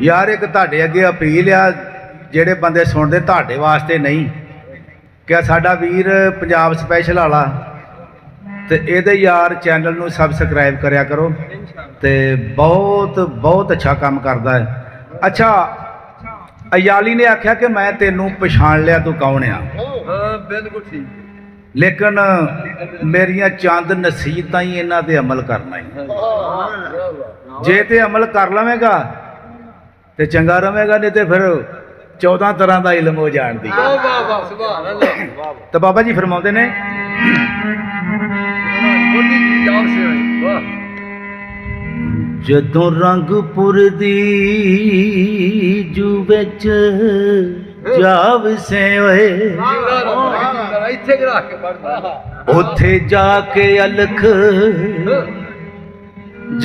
यार एक तुहाडे अगे अपील आ, ਜਿਹੜੇ ਬੰਦੇ ਸੁਣਦੇ ਤੁਹਾਡੇ ਵਾਸਤੇ ਨਹੀਂ ਕਿ ਸਾਡਾ ਵੀਰ ਪੰਜਾਬ ਸਪੈਸ਼ਲ ਵਾਲਾ ਤੇ ਇਹਦੇ ਯਾਰ ਚੈਨਲ ਨੂੰ ਸਬਸਕ੍ਰਾइब ਕਰਿਆ ਕਰੋ ਤੇ ਬਹੁਤ ਬਹੁਤ ਅੱਛਾ ਕੰਮ ਕਰਦਾ ਹੈ। अच्छा अयाली ने आख्या कि मैं तेनू पछाण लिया तू कौन आ, बिल्कुल ठीक, लेकिन मेरिया चंद नसीहतां ही इन्हां ते अमल करना ही, जे ते अमल कर लवेगा तो चंगा रवेगा, नहीं तो फिर 14 तरह का इल्म हो जान दी। तो बाबा जी फरमाते ने जदों रंगपुर दी जू विच जाव से होए उथे जाके अलख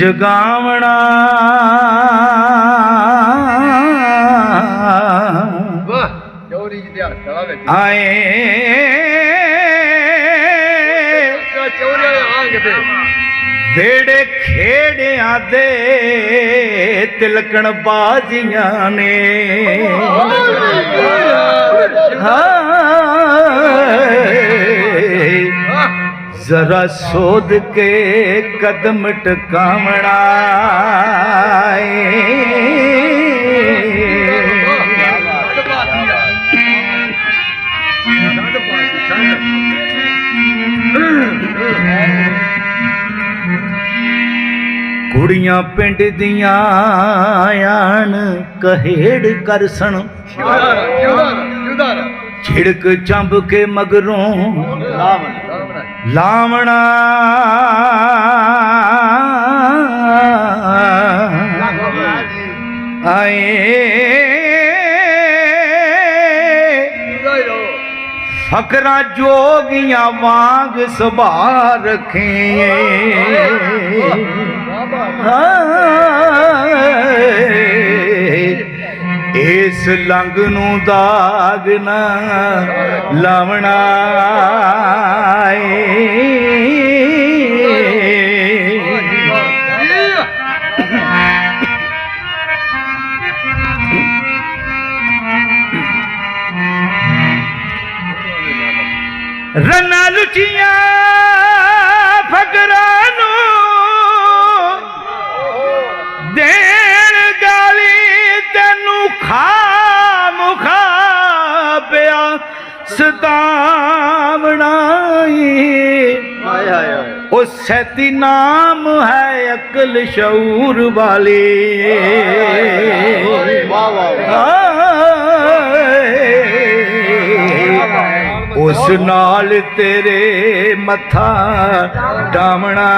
जगावना आए वेड़े खेड़ियां दे तिलकण बाजियां ने जरा सोध के कदम टकावना कुड़ियां पिंड दियां आन कहेड़ करसन छिड़क चंब के मगरों लावना आए फकरा जोगियां वांग सुभा रखे इस लंग नू दाग ना लावना रना लुचिया फकरा नू देन गाली तेनू खा मुखा पिया सतावना ओ सैती नाम है अकल शऊर वाली उस नाल तेरे मथा डावना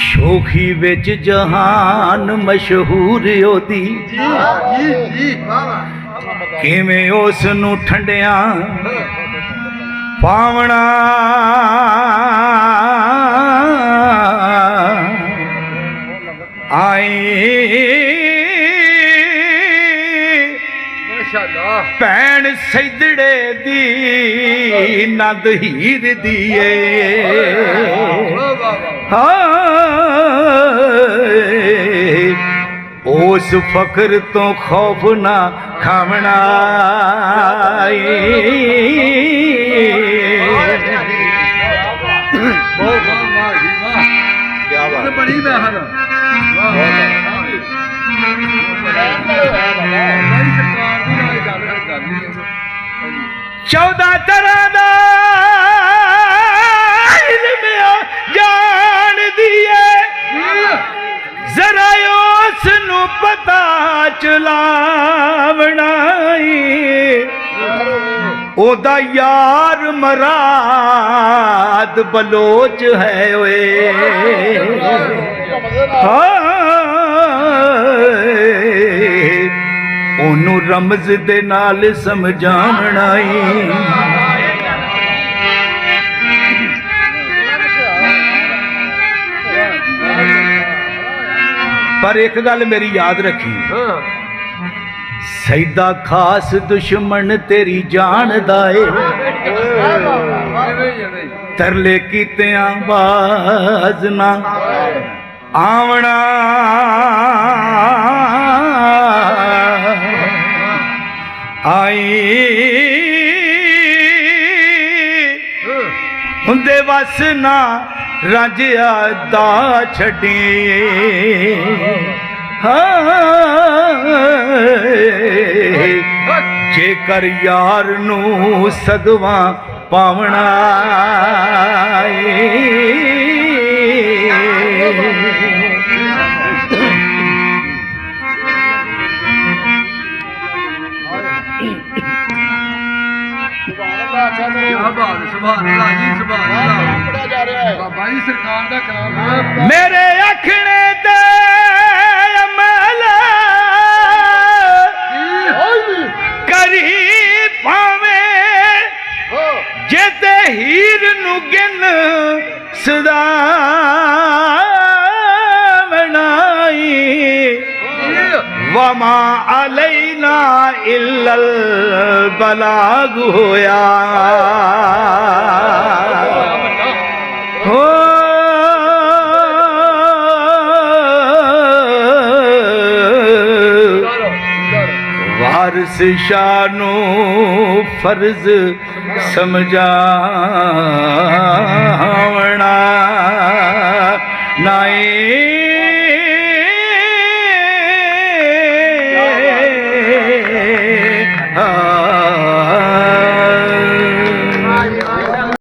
शोखी विच जहान मशहूर ओदी किवें उस नू ठंडिया पावना आई भैन सैदड़े दी नंद हीर दिए उस फकर तो खौफ ना खावना बड़ी बहन 14 तरह दा इल्म जान दिए जरा उस नू पता चलावना ओदा यार मराद बलोच है ओए ओनू रमज दे नाल समझावना ਪਰ ਇੱਕ ਗੱਲ ਮੇਰੀ ਯਾਦ ਰੱਖੀ, ਹਾਂ ਸੈਦਾ ਖਾਸ ਦੁਸ਼ਮਣ ਤੇਰੀ ਜਾਣਦਾ ਏ, ਜਿਵੇਂ ਤਰਲੇ ਕੀਤਿਆਂ ਬਾਜ਼ ਨਾ ਆਵਣਾ। ਆਈ ਹੁੰਦੇ ਵਸ ਨਾ ਰਾਂਝਿਆ ਦਾ ਛੱਡੀ, ਜੇਕਰ ਯਾਰ ਨੂੰ ਸਗਵਾ ਪਾਵਣਾ ਸੁਭਾਨ ਅੱਲਾਹ ਜੀ, ਸੁਭਾਨ ਅੱਲਾਹ। ਬਾਬਾ ਜੀ ਸਰਕਾਰ ਦਾ ਕਲਾਮ ਹੈ। ਮੇਰੇ ਆਖਣੇ ਤੇ ਅਮਲ ਕਰੀ ਪਾਵੇਂ, ਜੇ ਤੇ ਹੀਰ ਨੂੰ ਗਿਨ ਸਦਾ ਬਣਾਈ, ਵਮਾ ਅਲੈਨਾ ਇਲਲ ਬਲਾਗ ਹੋਇਆ। ਹੋ ਵਾਰਿਸ ਸ਼ਾਹ ਨੂੰ ਫਰਜ਼ ਸਮਝਾਵਣਾ, ਨਾਏ